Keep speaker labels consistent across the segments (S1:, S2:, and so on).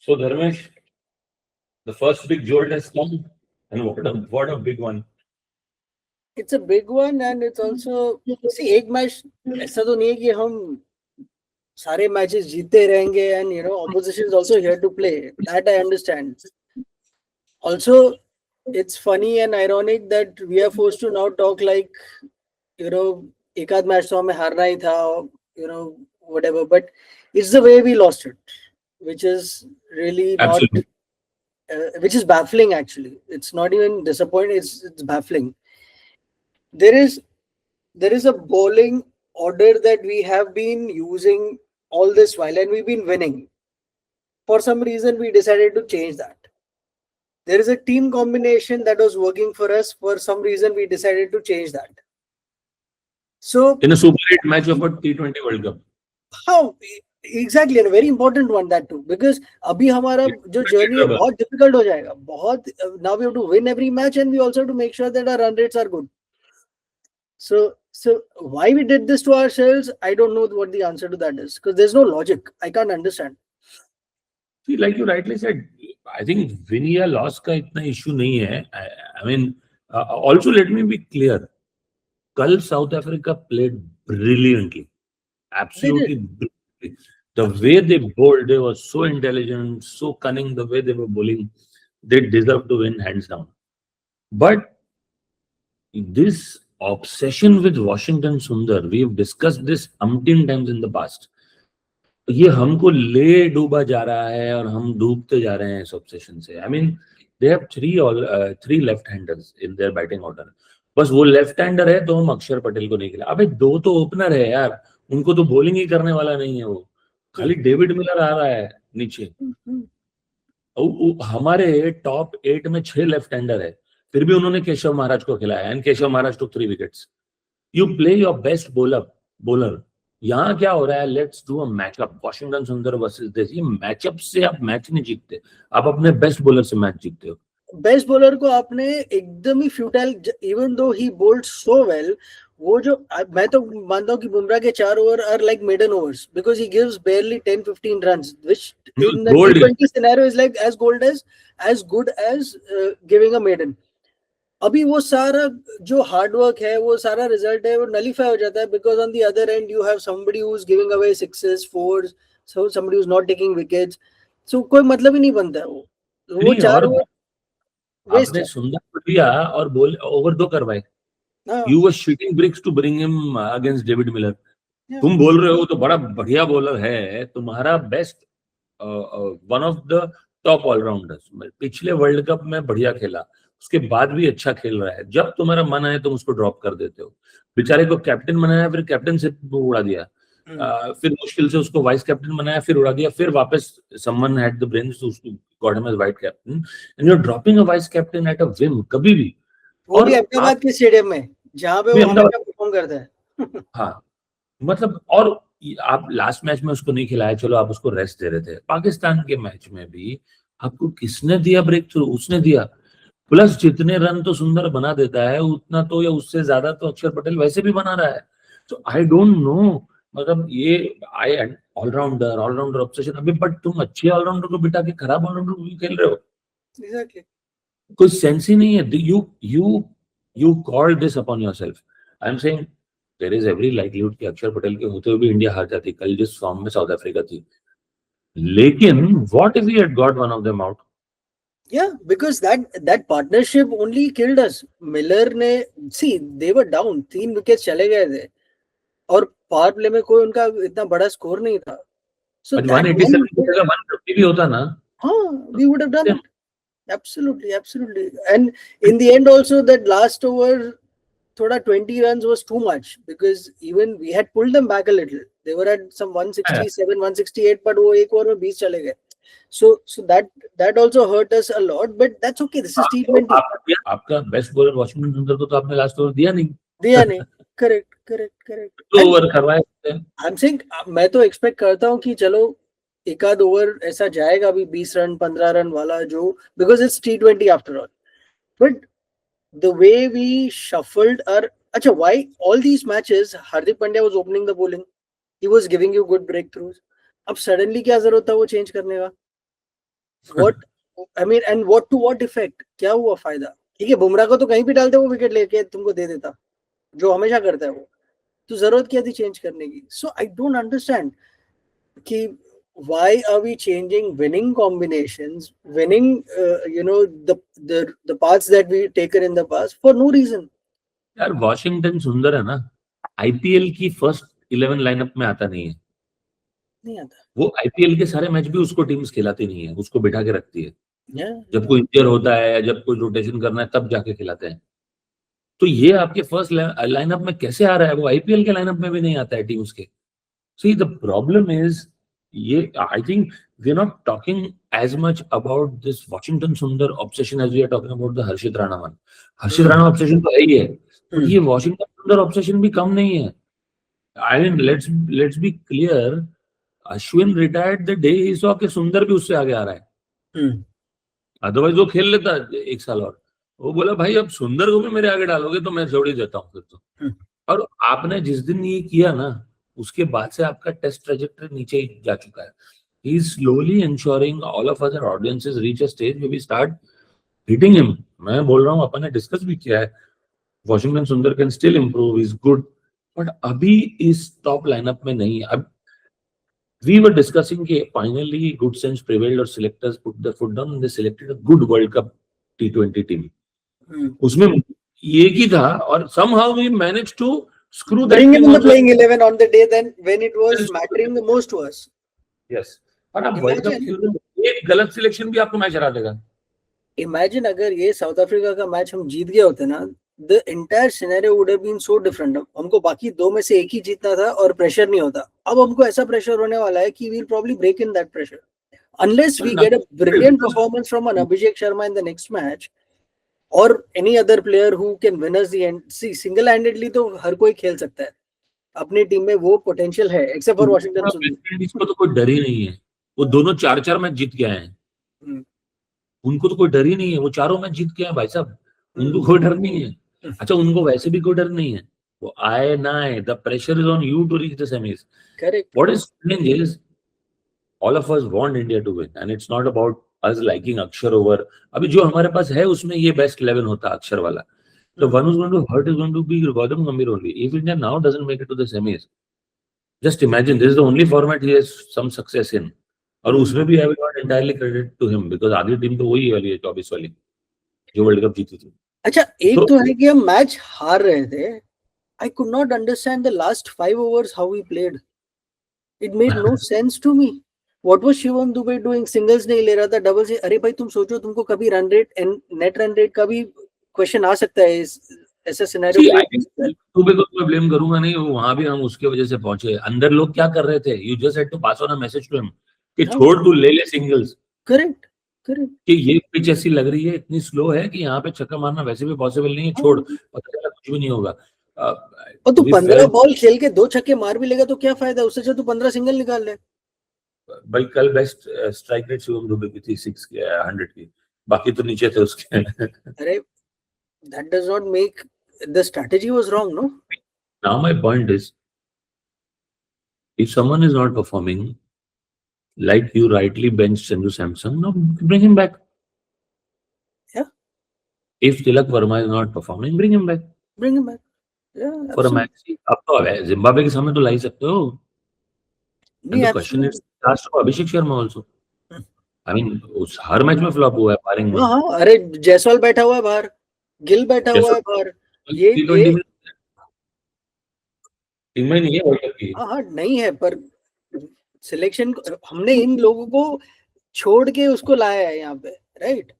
S1: So Dharmesh, the first big jolt has come, and what a big one.
S2: It's a big one, and it's also see एक match ऐसा तो नहीं है कि हम सारे मैचेस जीतते रहेंगे and opposition is also here to play. That I understand. Also, it's funny and ironic that we are forced to now talk like you know एक आध मैच तो हमें हारना ही था, you know whatever. But it's the way we lost it, which is really not,
S1: Absolutely.
S2: which is baffling actually. It's not even disappointing. It's baffling. There is there is a bowling order that we have been using all this while and we've been winning. For some reason, we decided to change that. There is a team combination that was working for us. For some reason, we decided to change that. So,
S1: In a Super 8 match of a T20 World Cup.
S2: how exactly, and a very important one that too, because अभी हमारा जो journey है बहुत difficult हो जाएगा, बहुत now we have to win every match and we also have to make sure that our run rates are good. So why we did this to ourselves, I don't know what the answer to that is, because there's no logic. I can't understand.
S1: See, like you rightly said, I think win या loss का इतना issue नहीं है. I mean, also let me be clear. Kal South Africa played brilliantly, absolutely brilliantly. The way they bowled, they were so intelligent, so cunning. The way they were bowling, they deserve to win hands down. But this obsession with Washington Sundar, we've discussed this umpteen times in the past. ये हमको ले डूबा जा रहा है और हम डूबते जा रहे हैं इस ऑब्सेशन से. I mean they have three left handers in their batting order. बस वो लेफ्ट हैंडर है तो हम अक्षर पटेल को नहीं खिला. अबे दो तो ओपनर है यार, उनको तो बॉलिंग ही करने वाला नहीं है. वो खाली डेविड मिलर आ रहा है नीचे. हमारे टॉप 8 में 6 लेफ्ट हैंडर है, फिर भी उन्होंने केशव महाराज को खिलाया. And Keshav Maharaj took 3 wickets. You play your best bowler. यहाँ क्या हो रहा है, let's do a matchup. Washington Sundar versus this. ये मैचअप से आप मैच नहीं जीतते, आप अपने बेस्ट बॉलर से मैच जीतते हो.
S2: बेस्ट बॉलर को आपने एकदम ही फ्यूटाइल, इवन दो ही बोल्ड सो वेल. वो जो मैं तो मानता हूँ कि बुमराह के 4 over are like maiden overs, because he gives barely 10-15 runs, which in the T20 scenario is like as good as giving a maiden. अभी वो सारा जो हार्ड वर्क है, वो सारा रिजल्ट है, वो नलीफाई हो जाता है, because on the other end you have somebody who is giving away 6s 4s, so somebody who is not taking wickets. So कोई मतलब ही नहीं बनता है. वो 4 ओवर
S1: आपने सुंदर को दिया और बोल ओवर 2 करवाए. You were shooting bricks to bring him against David Miller. तुम बोल रहे हो तो बड़ा बढ़िया बॉलर है, तुम्हारा best one of the top allrounders. पिछले वर्ल्ड कप में बढ़िया खेला, उसके बाद भी अच्छा खेल रहा है. जब तुम्हारा मन आए तुम उसको ड्रॉप कर देते हो. बेचारे को कैप्टन बनाया, फिर कैप्टन से उड़ा दिया. फिर मुश्किल से उसको वाइस कैप्टन बनाया, फिर उड़ा दिया. फिर वापस someone had the brains to got him as vice captain, and you are dropping a vice captain at a whim. कभी भी.
S2: वो भी अहमदाबाद के स्टेडियम में जहां पे वो हमेशा परफॉर्म करता है.
S1: हाँ, मतलब और आप लास्ट मैच में उसको नहीं खिलाया, चलो आप उसको रेस्ट दे रहे थे. पाकिस्तान के मैच में भी आपको किसने दिया ब्रेक थ्रू? उसने दिया. प्लस जितने रन तो सुंदर बना देता है, उतना तो या उससे ज्यादा तो अक्षर पटेल वैसे भी बना रहा है. सो आई डोंट नो, मतलब ये आई ऑलराउंडर ऑब्सेशन. अभी बट तुम अच्छे ऑलराउंडर को बिठा के खराब ऑलराउंडर को भी खेल रहे हो.
S2: एग्जैक्टली.
S1: कोई सेंस ही नहीं है. You call this upon yourself. I am saying there is every likelihood कि अक्षर पटेल के होते हुए भी इंडिया हार जाती कल जिस फॉर्म में साउथ अफ्रीका थी. लेकिन what if we had got one of them out?
S2: Yeah, because that partnership only killed us. Miller ने see they were down, 3 wicket चले गए थे और पावर प्ले में कोई उनका इतना बड़ा स्कोर नहीं था. So
S1: 187 की जगह 150 भी होता ना.
S2: हाँ, we would have done it. Absolutely. And in the end also that last over thoda 20 runs was too much, because even we had pulled them back a little. They were at some 167 168, but वो एक over में 20 चले गए. So that also hurt us a lot, but that's okay. This is T20.
S1: आपका best bowler Washington सुंदर को तो आपने लास्ट ओवर दिया नहीं.
S2: Correct.
S1: तो ओवर करवाए.
S2: I'm saying मैं तो एक्सपेक्ट करता हूँ कि चलो एक आध ओवर ऐसा जाएगा अभी 20 रन 15 रन वाला जो, because it's T20 after all. But the way we shuffled our, अच्छा, why all these matches Hardik Pandya was opening the bowling, he was giving you good breakthroughs. अब suddenly क्या जरूरत था वो चेंज करने का? what I mean and what to what effect? क्या हुआ फायदा? ठीक है, बुमराह को तो कहीं भी डालते वो विकेट लेके तुमको दे देता, जो हमेशा करता है वो, तो जरूरत क्या थी चेंज करने की? सो आई डोंट अंडरस्टैंड कि why are we changing winning combinations, winning the paths that we taken in the past for no reason.
S1: यार वॉशिंगटन सुंदर है ना, आईपीएल की फर्स्ट 11 लाइनअप में आता नहीं है,
S2: नहीं आता
S1: वो आईपीएल के सारे मैच भी उसको टीम्स खिलाती नहीं है, उसको बिठा के रखती है।
S2: yeah.
S1: जब कोई इंजर होता है या जब कोई रोटेशन करना है तब जाके खिलाते हैं। तो ये आपके फर्स्ट लाइनअप में कैसे आ रहा है? वो आईपीएल के लाइनअप में भी नहीं आता है टीम्स के। सी द प्रॉब्लम इज, ये I think we are not talking as much about this Washington Sundar obsession as we are talking about the Harshit Rana one. Harshit Rana obsession तो है ही है, but ये वॉशिंगटन सुंदर ऑब्सेशन भी कम नहीं है। I mean let's be clear, Ashwin retired the day he saw कि सुंदर भी उससे आगे आ रहा है। अदरवाइज वो खेल लेता एक साल और। वो बोला भाई अब सुंदर को भी मेरे आगे डालोगे तो मैं छोड़ ही देता हूँ फिर तो। और आपने जिस दिन ये किया ना, उसके बाद से आपका टेस्ट ट्रैजेक्टरी नीचे ही जा चुका है। He is slowly ensuring all of other audiences reach a stage where we start hitting him. मैं बोल रहा हूँ, अपन ने डिस्कस भी किया है, वॉशिंगटन सुंदर can still improve, is good, but अभी इस टॉप लाइनअप में नहीं है। अब we were discussing कि finally good sense prevailed और selectors put their foot down and they selected a good World Cup T20 team. उसमें ये की था और somehow we managed to screw that
S2: bring
S1: team
S2: in the
S1: also.
S2: playing 11 on the day then when it was mattering the most to us.
S1: Yes. और आप world cup खेल रहे हो, एक गलत सिलेक्शन भी आपको मैच हरा देगा।
S2: इमेजिन अगर ये साउथ अफ्रीका का मैच हम जीत गए होते ना, the entire scenario would have been so different. हमको बाकी दो में से एक ही जीतना था और प्रेशर नहीं होता। अब हमको ऐसा प्रेशर होने वाला है कि we'll probably break in that pressure unless we get a brilliant performance from an Abhishek Sharma in the next match or any other player who can win us the end. See, single handedly तो हर कोई खेल सकता है, अपनी team में वो potential है except for Washington सुंदर।
S1: इसको तो कोई डर ही नहीं है, वो दोनों 4-4 मैच जीत के आए हैं, उनको तो कोई डर ही नहीं है, वो चारों मैच जीत के आए भाई साहब, उनको कोई डर नहीं है। अच्छा, उनको वैसे भी कोई डर नहीं है, वो आए ना आए, the pressure is on you to reach the semis.
S2: Correct.
S1: What is strange is all of us want India to win and it's not about us liking Axar over. अभी जो हमारे पास है उसमें ये बेस्ट 11 होता अक्षर वाला, तो one is going to hurt is going to be Gautam Gambhir only if India now doesn't make it to the semis. Just imagine this is the only format he has some success in, और उसमें भी I will not entirely credit to him because आधी टीम तो वही वाली है 24 वाली जो वर्ल्ड कप जीती थी।
S2: अच्छा, एक तो है कि हम मैच हार रहे थे। I could not understand the last 5 overs how we played. It made no sense to me. What was Shivam Dubey doing? Singles नहीं ले रहा था, डबल्स। अरे भाई तुम सोचो, तुमको कभी run rate and net run rate का भी क्वेश्चन आ सकता है ऐसा सिनेरियो।
S1: दुबे को मैं ब्लेम करूंगा नहीं, वहां भी हम उसके वजह से पहुंचे। अंदर लोग क्या कर रहे थे? You just had to pass on a message to him कि छोड़, तू ले ले सिंगल्स।
S2: करेक्ट
S1: कि ये पिच ऐसी लग रही है, इतनी स्लो है कि यहाँ पे छक्का मारना वैसे भी पॉसिबल नहीं है, छोड़, पता चला कुछ भी नहीं होगा।
S2: और तू 15 बॉल खेल के 2 छक्के मार भी लेगा तो क्या फायदा, उससे अच्छा तू 15 सिंगल निकाल ले।
S1: भाई कल best strike rate Shivam Dubey की थी 100 की, बाकी तो नीचे थे उसके।
S2: अरे that does not make the strategy was wrong, no?
S1: Now my point is, if someone is not performing, like you rightly benched Sanju Samson, now bring him back.
S2: Yeah.
S1: If Tilak Verma is not performing, bring him back.
S2: Bring him back. Yeah.
S1: For a match. अब तो Zimbabwe के सामने तो ला ही सकते हो। And the question is, last of Abhishek Sharma also. I mean, उस हर match में flop हुआ है पारिंग में।
S2: हाँ, अरे जयसवाल बैठा हुआ है बाहर, गिल बैठा हुआ है बाहर, ये
S1: टीम में नहीं है वर्ल्ड कप की।
S2: हाँ नहीं है, पर सिलेक्शन हमने इन लोगों को छोड़ के उसको लाया है यहाँ पे, right?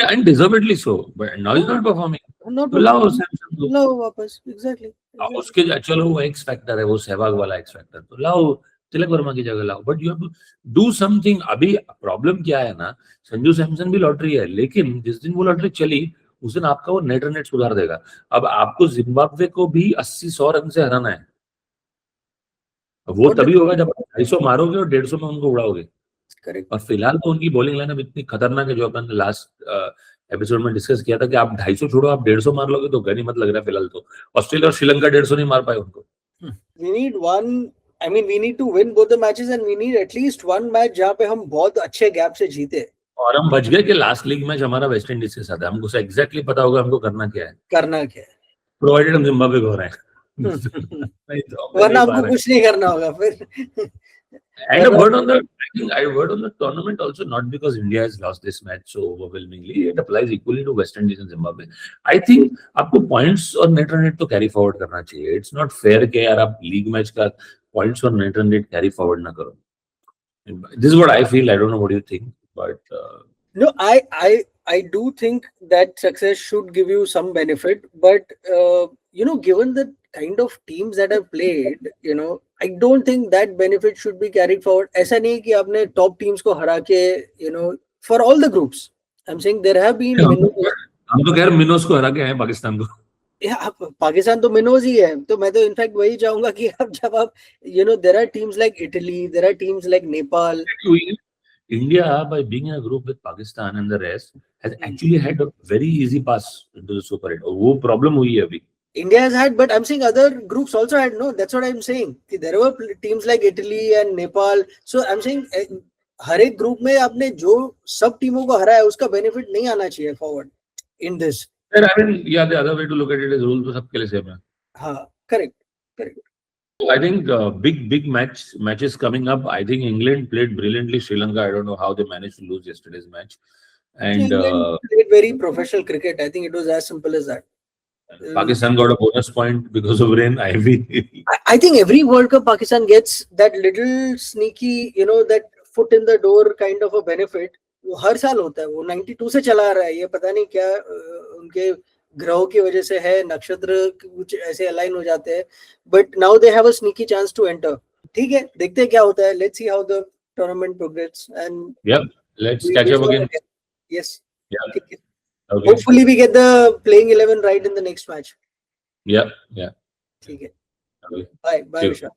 S1: And deservedly so, but now he's not performing.
S2: Not लाओ वापस, exactly.
S1: उसके चलो वो एक्स फैक्टर है, वो सहवाग वाला एक्स फैक्टर, तो लाओ तिलक वर्मा की जगह लाओ, but you have to do something. अभी प्रॉब्लम क्या है ना, संजू सैमसन भी लॉटरी है, लेकिन जिस दिन वो लॉटरी चली उस दिन आपका वो नेट रन रेट सुधार देगा। अब आपको जिम्बाब्वे को भी 80-100 रन से हराना है, वो तभी होगा जब 250 मारोगे और 150 में उनको उड़ाओगे। और फिलहाल तो उनकी बॉलिंग लाइनअप इतनी खतरनाक है, जो अपन ने लास्ट एपिसोड में डिस्कस किया था कि आप 250 छोड़ो, आप 150 मार लोगे तो गनी मत लग रहा है फिलहाल तो। ऑस्ट्रेलिया और श्रीलंका 150 नहीं मार पाए उनको।
S2: we need to win both the matches and we need at least one match जहाँ पे हम बहुत अच्छे गैप से जीते।
S1: और हम बच गए कि लास्ट लीग मैच हमारा वेस्ट इंडीज के साथ है, हमको एग्जैक्टली पता होगा हमको करना क्या है,
S2: करना क्या
S1: प्रोवाइडेड हम जिम्बाब्वे को हो रहे हैं।
S2: है।
S1: नहीं तो हम
S2: वरना
S1: नहीं पा
S2: हमको
S1: रहे।
S2: कुछ नहीं करना होगा फिर।
S1: And a word on the, I think I word on the tournament also, not because India has lost this match so overwhelmingly, it applies equally to West Indies and Zimbabwe. I think आपको points और net run rate तो carry forward करना चाहिए. It's not fair कि यार आप league match का points और net run rate carry forward ना करो. This is what I feel. I don't know what you think, but
S2: No, I do think that success should give you some benefit, but given the kind of teams that have played, I don't think that benefit should be carried forward. ऐसा नहीं कि आपने top teams को हरा के, for all the groups. I'm saying there have been
S1: हम तो खैर मिनोस को हरा के हैं पाकिस्तान को.
S2: पाकिस्तान तो मिनोज ही है, तो मैं तो इनफैक्ट वही चाहूंगा कि अब जब आप there are teams like Italy, there are teams like Nepal.
S1: India, by being in a group with Pakistan and the rest, has actually had a very easy pass into the Super 8. वो problem हुई है अभी.
S2: India has had, but I'm saying other groups also had. No, that's what I'm saying. There were teams like Italy and Nepal. So I'm saying हर एक group में आपने जो सब टीमों को हराया उसका बेनिफिट नहीं आना चाहिए forward in this.
S1: I mean, yeah, the other way to look at it is rules तो सबके लिए same है.
S2: हाँ, correct.
S1: I think big matches coming up. I think England played brilliantly. Sri Lanka, I don't know how they managed to lose yesterday's match. And
S2: England played very professional cricket. I think it was as simple as that.
S1: Pakistan got a bonus point because of rain.
S2: I think every World Cup Pakistan gets that little sneaky, that foot in the door kind of a benefit. वो हर साल होता है, वो 92 से चला आ रहा है. ये पता नहीं क्या उनके ग्रहों की वजह से है, नक्षत्र कुछ ऐसे अलाइन हो जाते हैं, but now they have a sneaky chance to enter. ठीक है, देखते हैं क्या होता है. Let's see how the tournament progress and
S1: let's catch up again.
S2: Yes,
S1: Okay.
S2: Hopefully we get the playing 11 right in the next match.
S1: Yeah.
S2: ठीक है.
S1: Okay.
S2: Bye Vishal.